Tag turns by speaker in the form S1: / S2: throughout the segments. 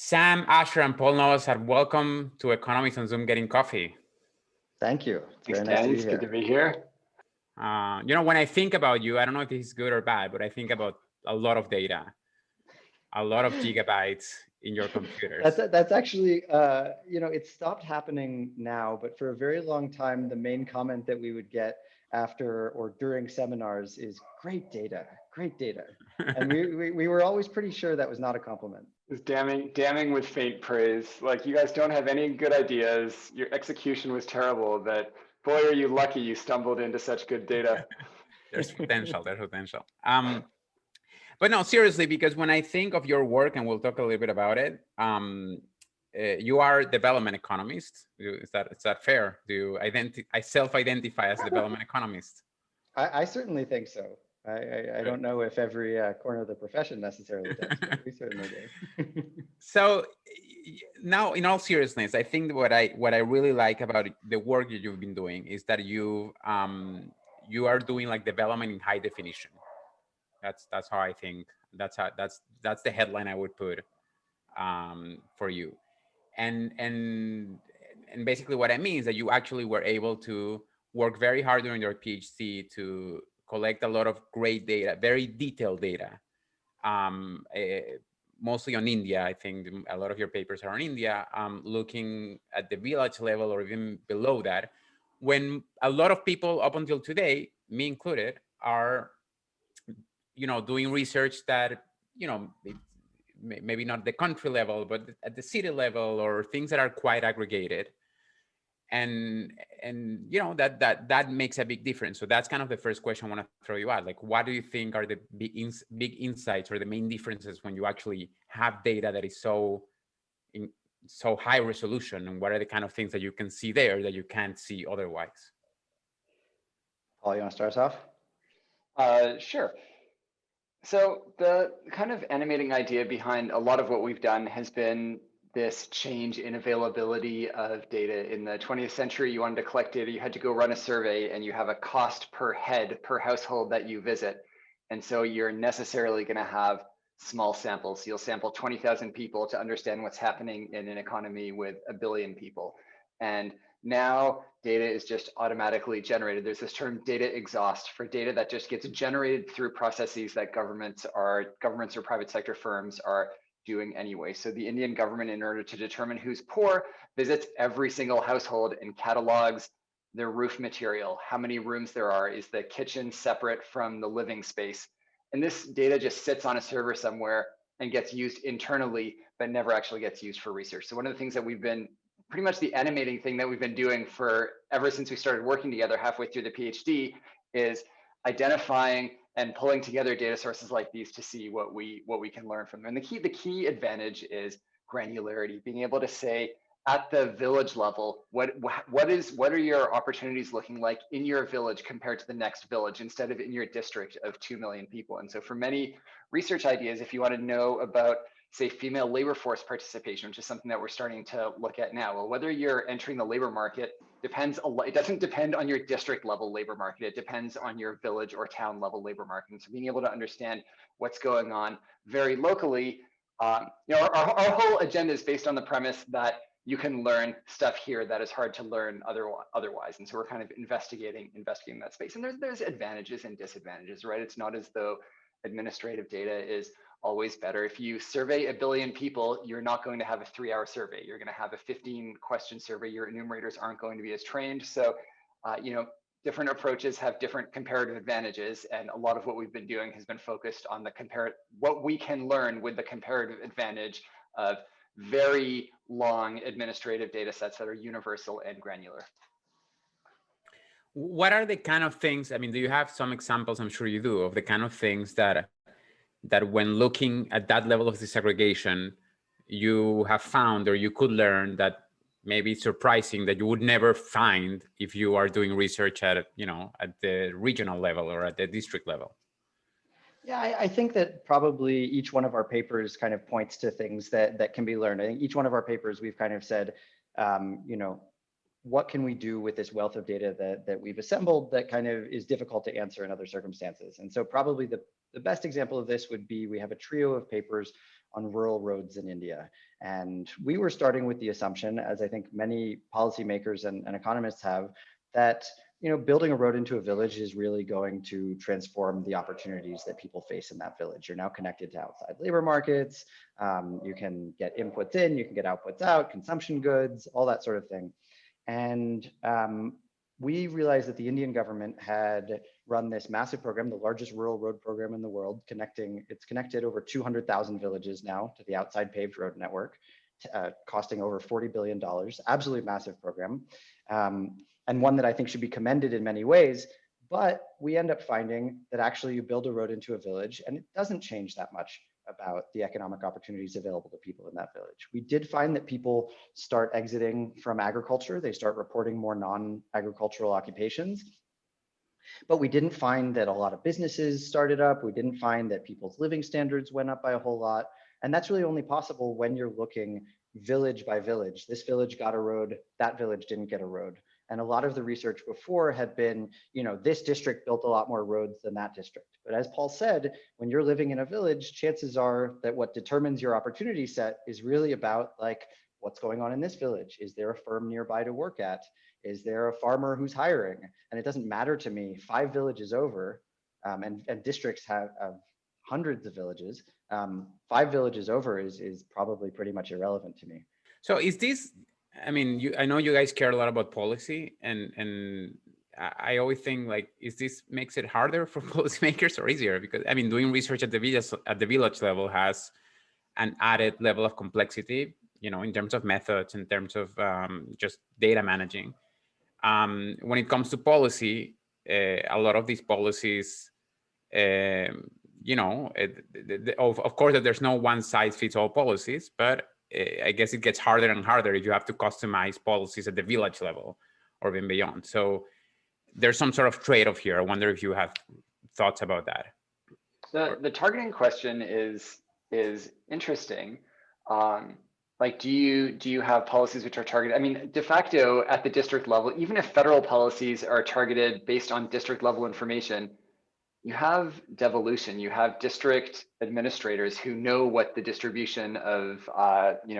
S1: Sam, Asher, and Paul Novosad, welcome to Economics on Zoom Getting Coffee.
S2: Thank you.
S3: Thanks, Dany. It's good to be here.
S1: When I think about you, I don't know if this is good or bad, but I think about a lot of data, a lot of gigabytes in your computers.
S2: That's actually, it stopped happening now, but for a very long time, the main comment that we would get after or during seminars is great data, great data. And we were always pretty sure that was not a compliment.
S3: It's damning with faint praise. Like, you guys don't have any good ideas. Your execution was terrible, but boy, are you lucky you stumbled into such good data.
S1: There's potential, there's potential. But no, seriously, because when I think of your work, and we'll talk a little bit about it, you are a development economist. Is that fair? Do you self-identify as a development economist?
S2: I certainly think so. I don't know if every corner of the profession necessarily does, but we certainly do.
S1: So now, in all seriousness, I think what I really like about the work that you've been doing is that you are doing like development in high definition. That's how I think. That's the headline I would put for you. And basically what I mean is that you actually were able to work very hard during your PhD to collect a lot of great data, very detailed data, mostly on India. I think a lot of your papers are on India, looking at the village level or even below that, when a lot of people up until today, me included, are doing research that, maybe not the country level, but at the city level, or things that are quite aggregated. And that makes a big difference. So that's kind of the first question I want to throw you out. Like, what do you think are the big insights or the main differences when you actually have data that is so high resolution, and what are the kind of things that you can see there that you can't see otherwise?
S2: Paul, you want to start us off?
S3: Sure. So the kind of animating idea behind a lot of what we've done has been this change in availability of data. In the 20th century, you wanted to collect data, you had to go run a survey, and you have a cost per head, per household that you visit. And so you're necessarily going to have small samples. You'll sample 20,000 people to understand what's happening in an economy with 1 billion people. And now data is just automatically generated. There's this term data exhaust for data that just gets generated through processes that governments or private sector firms are doing anyway. So the Indian government, in order to determine who's poor, visits every single household and catalogs their roof material, how many rooms there are, is the kitchen separate from the living space. And this data just sits on a server somewhere and gets used internally, but never actually gets used for research. So one of the things that we've been, pretty much the animating thing that we've been doing for ever since we started working together halfway through the PhD, is identifying and pulling together data sources like these to see what we can learn from them. And the key advantage is granularity, being able to say at the village level, what are your opportunities looking like in your village compared to the next village, instead of in your district of 2 million people. And so for many research ideas, if you want to know about, say, female labor force participation, which is something that we're starting to look at now. Well, whether you're entering the labor market depends a lot. It doesn't depend on your district level labor market. It depends on your village or town level labor market. And so being able to understand what's going on very locally, our whole agenda is based on the premise that you can learn stuff here that is hard to learn otherwise. And so we're kind of investigating that space. And there's advantages and disadvantages, right? It's not as though administrative data is always better. If you survey 1 billion people, you're not going to have a 3-hour survey. You're going to have a 15-question survey. Your enumerators aren't going to be as trained. So, different approaches have different comparative advantages. And a lot of what we've been doing has been focused on what we can learn with the comparative advantage of very long administrative data sets that are universal and granular.
S1: What are the kind of things, I mean, do you have some examples, I'm sure you do, of the kind of things that when looking at that level of disaggregation, you have found, or you could learn, that maybe it's surprising that you would never find if you are doing research at the regional level or at the district level?
S2: Yeah, I think that probably each one of our papers kind of points to things that can be learned. I think each one of our papers, we've kind of said, what can we do with this wealth of data that we've assembled that kind of is difficult to answer in other circumstances? And so probably the best example of this would be, we have a trio of papers on rural roads in India. And we were starting with the assumption, as I think many policymakers and economists have, that building a road into a village is really going to transform the opportunities that people face in that village. You're now connected to outside labor markets. You can get inputs in, you can get outputs out, consumption goods, all that sort of thing. And we realized that the Indian government had run this massive program, the largest rural road program in the world, it's connected over 200,000 villages now to the outside paved road network, costing over $40 billion, absolutely massive program. And one that I think should be commended in many ways, but we end up finding that actually you build a road into a village and it doesn't change that much about the economic opportunities available to people in that village. We did find that people start exiting from agriculture, they start reporting more non-agricultural occupations, but we didn't find that a lot of businesses started up, we didn't find that people's living standards went up by a whole lot, and that's really only possible when you're looking village by village. This village got a road, that village didn't get a road. And a lot of the research before had been, this district built a lot more roads than that district. But as Paul said, when you're living in a village, chances are that what determines your opportunity set is really about what's going on in this village? Is there a firm nearby to work at? Is there a farmer who's hiring? And it doesn't matter to me, 5 villages over, and districts have hundreds of villages, 5 villages over is probably pretty much irrelevant to me.
S1: So is this, I know you guys care a lot about policy, and I always think is this makes it harder for policymakers or easier? Because doing research at the village level has an added level of complexity, in terms of methods, in terms of just data managing. When it comes to policy, a lot of these policies, of course that there's no one size fits all policies, but I guess it gets harder and harder if you have to customize policies at the village level or even beyond. So there's some sort of trade-off here. I wonder if you have thoughts about that.
S3: The targeting question is interesting. Do you have policies which are targeted? De facto at the district level, even if federal policies are targeted based on district level information, you have devolution, you have district administrators who know what the distribution of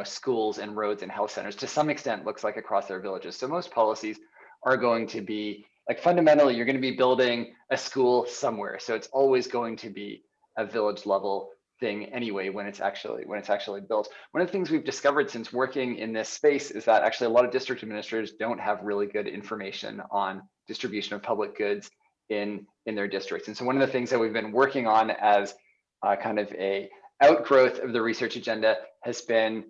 S3: schools and roads and health centers to some extent looks like across their villages. So most policies are going to be fundamentally, you're going to be building a school somewhere. So it's always going to be a village level thing anyway when it's actually built. One of the things we've discovered since working in this space is that actually a lot of district administrators don't have really good information on distribution of public goods in their districts. And so one of the things that we've been working on as kind of a outgrowth of the research agenda has been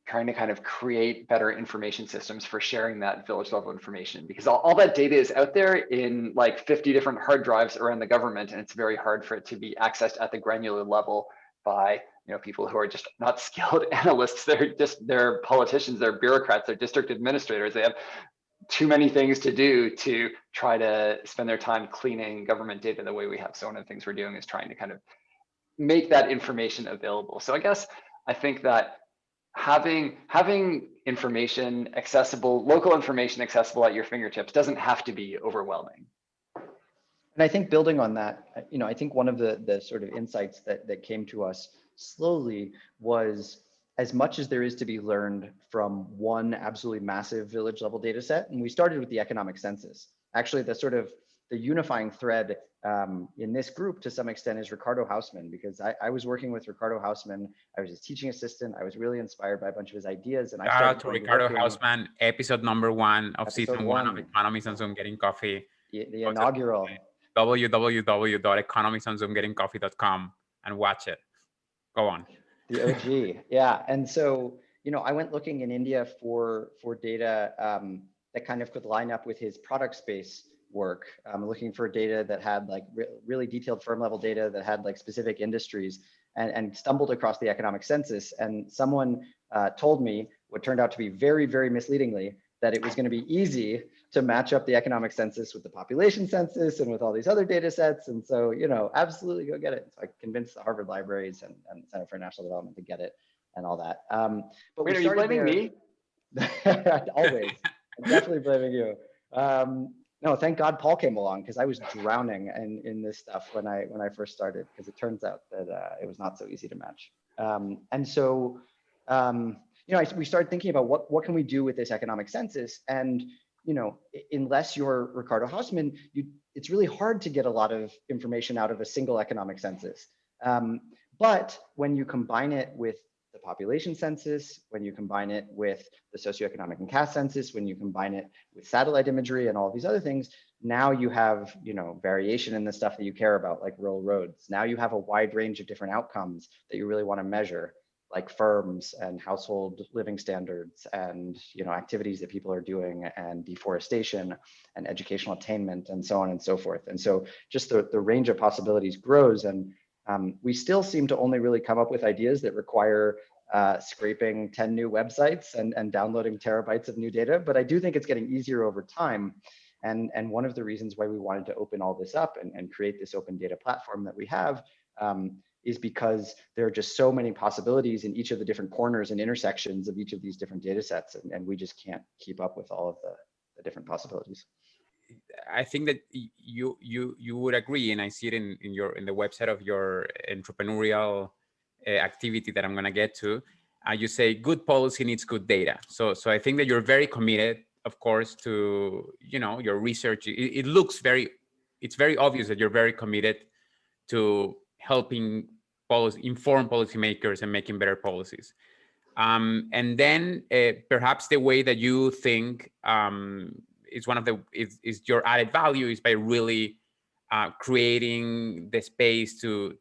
S3: trying to kind of create better information systems for sharing that village level information, because all that data is out there in 50 different hard drives around the government, and it's very hard for it to be accessed at the granular level by people who are just not skilled analysts. They're politicians, they're bureaucrats, they're district administrators. They have too many things to do to try to spend their time cleaning government data the way we have. So one of the things we're doing is trying to kind of make that information available. So I think that having information accessible, local information accessible at your fingertips doesn't have to be overwhelming.
S2: And I think building on that, I think one of the sort of insights that came to us slowly was, as much as there is to be learned from one absolutely massive village level data set, and we started with the economic census. Actually, the unifying thread in this group to some extent is Ricardo Hausmann, because I was working with Ricardo Hausmann. I was his teaching assistant. I was really inspired by a bunch of his ideas. And
S1: Shout out to Ricardo Hausmann, episode number 1 of season 1 of Economists on Zoom Getting Coffee.
S2: The inaugural.
S1: www.economicsonzoomgettingcoffee.com and watch it. Go on.
S2: The OG, yeah. And so, I went looking in India for data that kind of could line up with his product space work. Looking for data that had really detailed firm level data that had specific industries, and stumbled across the economic census. And someone told me what turned out to be very, very misleadingly, that it was going to be easy to match up the economic census with the population census and with all these other data sets. And so, absolutely go get it. So I convinced the Harvard Libraries and Center for National Development to get it and all that. But
S3: wait, are you blaming me?
S2: Always. I'm definitely blaming you. No, thank God Paul came along, because I was drowning in this stuff when I first started, because it turns out that it was not so easy to match. And so, you know, we started thinking about what can we do with this economic census? And, you know, unless you're Ricardo Hausmann, it's really hard to get a lot of information out of a single economic census. But when you combine it with the population census, when you combine it with the socioeconomic and caste census, when you combine it with satellite imagery and all of these other things, now you have, you know, variation in the stuff that you care about, like rural roads. Now you have a wide range of different outcomes that you really want to measure, like firms and household living standards and, you know, activities that people are doing and deforestation and educational attainment and so on and so forth. And so just the range of possibilities grows, and we still seem to only really come up with ideas that require scraping 10 new websites and downloading terabytes of new data. But I do think it's getting easier over time. And one of the reasons why we wanted to open all this up and create this open data platform that we have is because there are just so many possibilities in each of the different corners and intersections of each of these different data sets. And we just can't keep up with all of the different possibilities.
S1: I think that you would agree, and I see it in the website of your entrepreneurial activity that I'm going to get to. You say good policy needs good data. So I think that you're very committed, of course, to, you know, your research. It looks it's very obvious that you're very committed to helping inform policymakers and making better policies. And then perhaps the way that you think is one of the is your added value is by really creating the space to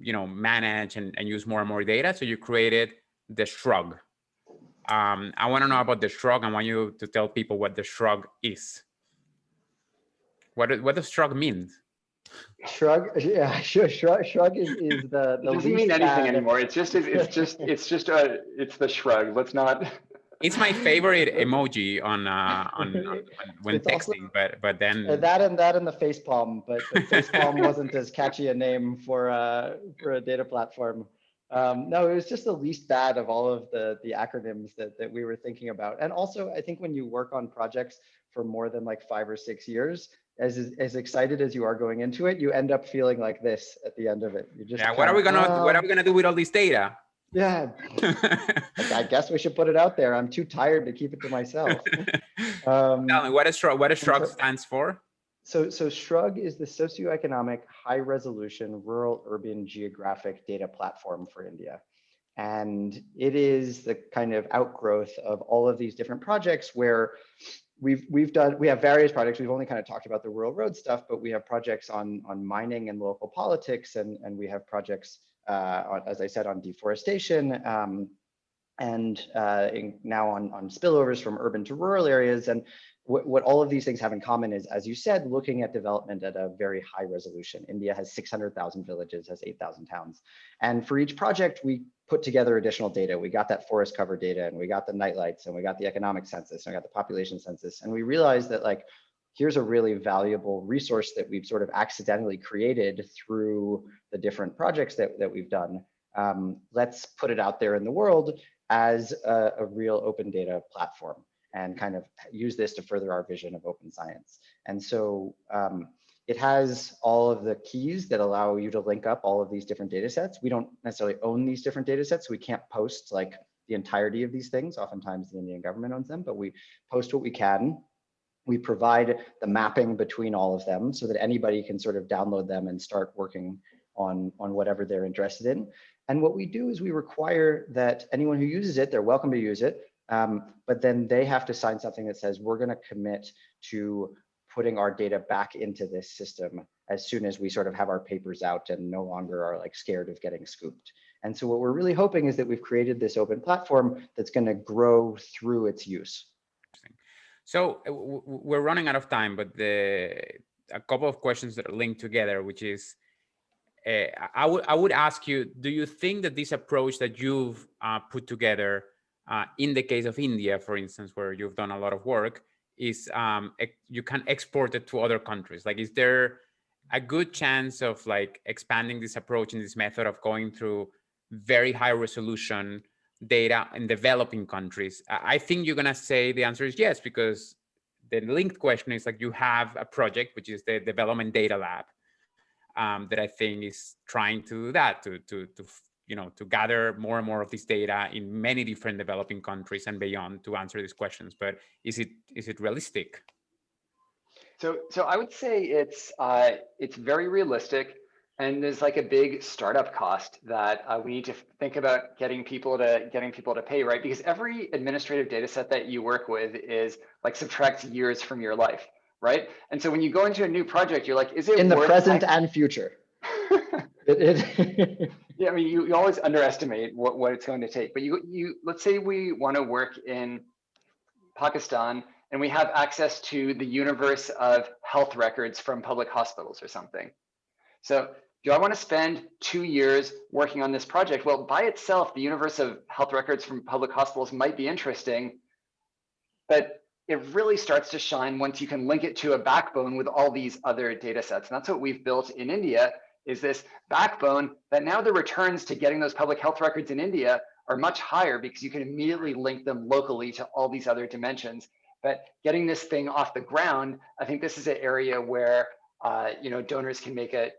S1: you know, manage and use more and more data. So you created the SHRUG. I want to know about the SHRUG. I want you to tell people what the SHRUG is. What does SHRUG mean?
S2: Shrug, yeah, sure. Shrug is the
S3: It doesn't
S2: least
S3: mean anything
S2: bad.
S3: anymore. It's the shrug. Let's not.
S1: It's my favorite emoji on when
S2: It's also
S1: texting, but then
S2: that and the facepalm, but facepalm wasn't as catchy a name for a data platform. No, it was just the least bad of all of the acronyms that we were thinking about. And also, I think when you work on projects for more than like 5 or 6 years, as excited as you are going into it, you end up feeling like this at the end of it. You just
S1: what are we gonna do with all this data?
S2: Yeah, I guess we should put it out there. I'm too tired to keep it to myself.
S1: Tell me, what does SHRUG stands for?
S2: So SHRUG is the socioeconomic high resolution rural urban geographic data platform for India. And it is the kind of outgrowth of all of these different projects where we have various projects. We've only kind of talked about the rural road stuff, but we have projects on mining and local politics, and we have projects as I said, on deforestation, and now on spillovers from urban to rural areas. And what all of these things have in common is, as you said, looking at development at a very high resolution. India has 600,000 villages, has 8,000 towns. And for each project, we put together additional data. We got that forest cover data, and we got the nightlights, and we got the economic census, and we got the population census. And we realized that, like, here's a really valuable resource that we've sort of accidentally created through the different projects that we've done. Let's put it out there in the world as a real open data platform and kind of use this to further our vision of open science. And so it has all of the keys that allow you to link up all of these different data sets. We don't necessarily own these different data sets, so we can't post like the entirety of these things. Oftentimes the Indian government owns them, but we post what we can. We provide the mapping between all of them so that anybody can sort of download them and start working on whatever they're interested in. And what we do is we require that anyone who uses it, they're welcome to use it, but then they have to sign something that says we're going to commit to putting our data back into this system as soon as we sort of have our papers out and no longer are like scared of getting scooped. And so what we're really hoping is that we've created this open platform that's going to grow through its use.
S1: So we're running out of time, but a couple of questions that are linked together, which is, I would ask you, do you think that this approach that you've put together in the case of India, for instance, where you've done a lot of work, is you can export it to other countries? Like, is there a good chance of like expanding this approach and this method of going through very high resolution data in developing countries? I think you're gonna say the answer is yes, because the linked question is like you have a project, which is the Development Data Lab. that I think is trying to do that, to gather more and more of this data in many different developing countries and beyond to answer these questions. But is it realistic?
S3: So I would say it's very realistic, and there's like a big startup cost that we need to think about getting people to pay, right? Because every administrative data set that you work with is like subtracts years from your life, right? And so when you go into a new project, you're like, is it
S2: in the
S3: worth
S2: present and future?
S3: Yeah, I mean, you always underestimate what it's going to take. But you let's say we want to work in Pakistan and we have access to the universe of health records from public hospitals or something. So do I want to spend 2 years working on this project? Well, by itself, the universe of health records from public hospitals might be interesting, but it really starts to shine once you can link it to a backbone with all these other data sets. And that's what we've built in India, is this backbone that now the returns to getting those public health records in India are much higher because you can immediately link them locally to all these other dimensions. But getting this thing off the ground, I think this is an area where donors can make a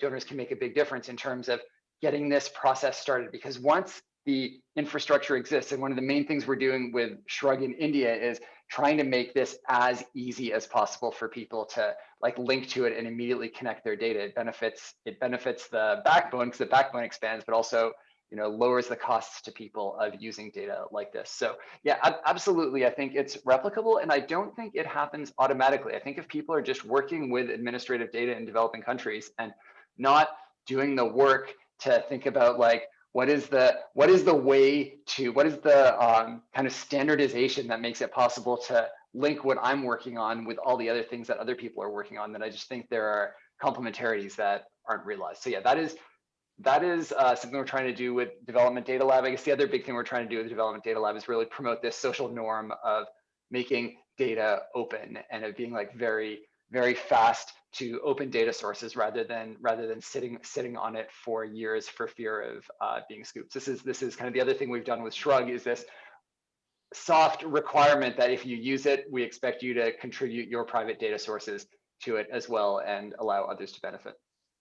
S3: big difference in terms of getting this process started. Because once the infrastructure exists, and one of the main things we're doing with SHUR in India is trying to make this as easy as possible for people to like link to it and immediately connect their data. It benefits the backbone because the backbone expands, but also lowers the costs to people of using data like this. So yeah, absolutely. I think it's replicable, and I don't think it happens automatically. I think if people are just working with administrative data in developing countries and not doing the work to think about like, what is the kind of standardization that makes it possible to link what I'm working on with all the other things that other people are working on, then I just think there are complementarities that aren't realized. So yeah, that is something we're trying to do with Development Data Lab. I guess the other big thing we're trying to do with Development Data Lab is really promote this social norm of making data open and of being like very, very fast to open data sources rather than sitting on it for years for fear of being scooped. This is kind of the other thing we've done with SHRUG, is this soft requirement that if you use it, we expect you to contribute your private data sources to it as well and allow others to benefit.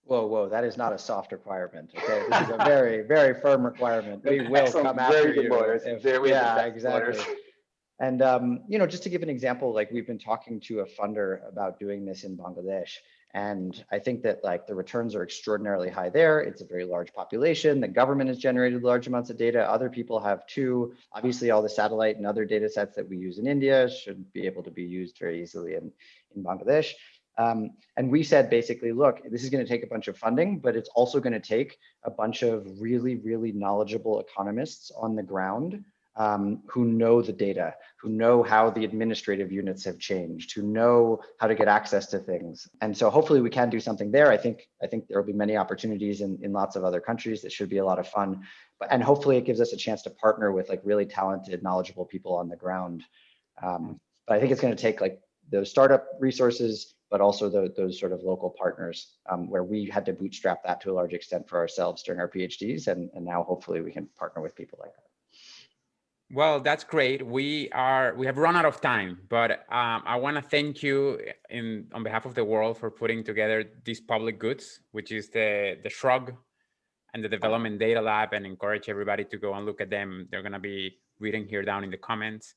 S2: Whoa, that is not a soft requirement. Okay, this is a very, very firm requirement. We will come after you. Yeah, exactly. Lawyers. And just to give an example, like we've been talking to a funder about doing this in Bangladesh, and I think that like the returns are extraordinarily high there. It's a very large population. The government has generated large amounts of data. Other people have too. Obviously, all the satellite and other data sets that we use in India should be able to be used very easily in Bangladesh. And we said basically, look, this is going to take a bunch of funding, but it's also going to take a bunch of really, really knowledgeable economists on the ground who know the data, who know how the administrative units have changed, who know how to get access to things. And so hopefully we can do something there. I think there will be many opportunities in lots of other countries that should be a lot of fun. And hopefully it gives us a chance to partner with like really talented, knowledgeable people on the ground. But I think it's going to take like those startup resources, but also those sort of local partners where we had to bootstrap that to a large extent for ourselves during our PhDs. And now hopefully we can partner with people like that.
S1: Well, that's great. We have run out of time, but I want to thank you on behalf of the world for putting together these public goods, which is the SHRUG and the Development Data Lab, and encourage everybody to go and look at them. They're going to be reading here down in the comments.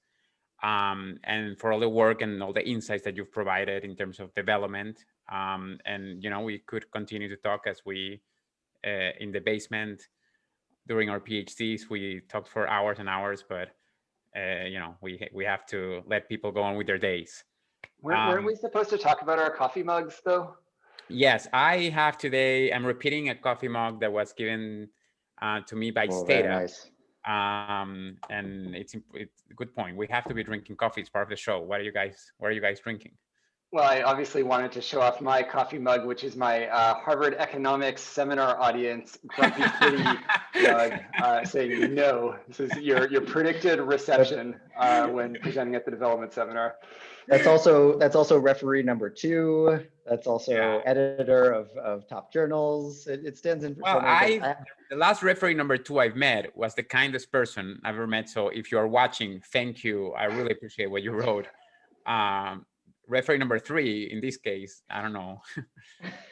S1: And for all the work and all the insights that you've provided in terms of development. And, we could continue to talk as we, in the basement, during our PhDs, we talked for hours and hours, but we have to let people go on with their days.
S3: Weren't we supposed to talk about our coffee mugs though?
S1: Yes, I have today. I'm repeating a coffee mug that was given to me by Stata.
S2: Nice.
S1: And it's a good point. We have to be drinking coffee. It's part of the show. What are you guys drinking?
S3: Well, I obviously wanted to show off my coffee mug, which is my Harvard Economics seminar audience grumpy kitty mug, saying no. This is your predicted reception when presenting at the development seminar.
S2: That's also referee number 2. That's also editor of top journals. It stands in for so many things.
S1: The last referee number 2 I've met was the kindest person I've ever met. So if you are watching, thank you. I really appreciate what you wrote. referee number 3 in this case. I don't know.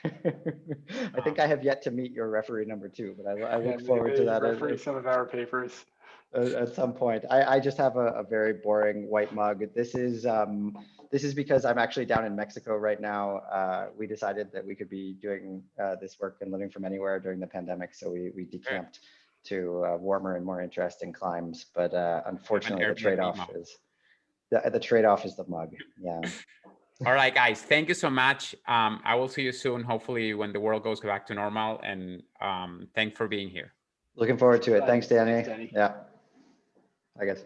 S2: I think I have yet to meet your referee number 2, but I
S3: Yeah,
S2: look forward to
S3: they
S2: that
S3: referee some of our papers.
S2: at some point. I just have a very boring white mug. This is because I'm actually down in Mexico right now. We decided that we could be doing this work and living from anywhere during the pandemic, so we decamped to warmer and more interesting climes. But unfortunately, the trade-off is the mug. Yeah.
S1: All right, guys, thank you so much. I will see you soon, hopefully when the world goes back to normal. And thanks for being here.
S2: Looking forward to it. Thanks, Dany.
S3: Thanks, Dany.
S2: Yeah. I guess.